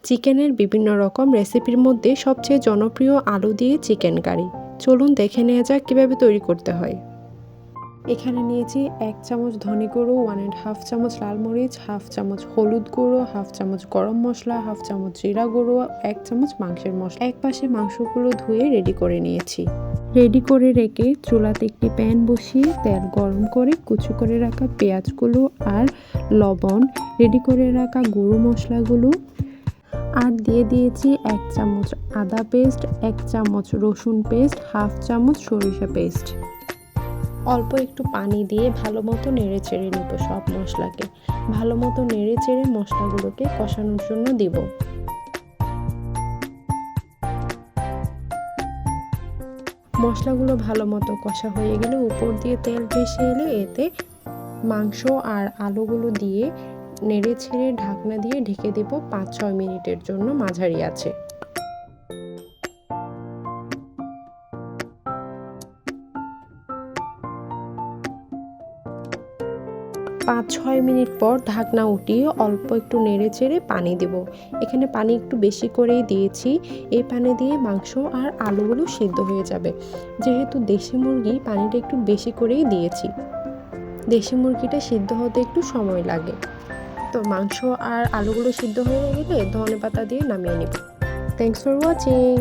চিকেনের বিভিন্ন রকম রেসিপির মধ্যে সবচেয়ে জনপ্রিয় আলু দিয়ে চিকেন কারি। চলুন দেখে নেওয়া যাক কীভাবে তৈরি করতে হয়। এখানে নিয়েছি 1 চামচ ধনে গুঁড়ো, 1.5 চামচ লাল মরিচ, 1/2 চামচ হলুদ গুঁড়ো, 1/2 চামচ গরম মশলা, 1/2 চামচ জিরা গুঁড়ো, 1 চামচ মাংসের মশলা। এক পাশে মাংসগুলো ধুয়ে রেডি করে নিয়েছি। রেডি করে রেখে চুলাতে একটি প্যান বসিয়ে তেল গরম করে কুচি করে রাখা পেঁয়াজগুলো আর লবণ, রেডি করে রাখা গুঁড়ো মশলাগুলো আর দিয়ে দিয়েছি 1 চামচ আদা পেস্ট, 1 চামচ রসুন পেস্ট, 1/2 চামচ সরিষা পেস্ট। অল্প একটু পানি দিয়ে ভালো মতো নেড়ে চেড়ে নেব সব মশলাকে। ভালো মতো নেড়ে চেড়ে মশলাগুলোকে কষানোর জন্য দিব। মশলাগুলো ভালো মতো কষা হয়ে গেলে উপর দিয়ে তেল ভেসে এলে এতে মাংস আর আলুগুলো দিয়ে নেড়ে ছেড়ে ঢাকনা দিয়ে ঢেকে দেব 5-6 মিনিটের জন্য মাঝারি আঁচে। 5-6 মিনিট পর ঢাকনা উঠিয়ে অল্প একটু নেড়ে চেড়ে পানি দেব। এখানে পানি একটু বেশি করেই দিয়েছি। এই পানি দিয়ে মাংস আর আলুগুলো সিদ্ধ হয়ে যাবে। যেহেতু দেশি মুরগি, পানিটা একটু বেশি করেই দিয়েছি। দেশি মুরগিটা সিদ্ধ হতে একটু সময় লাগে। তো মাংস আর আলুগুলো সিদ্ধ হয়ে গেলে ধনেপাতা দিয়ে নামিয়ে নেব। Thanks for watching.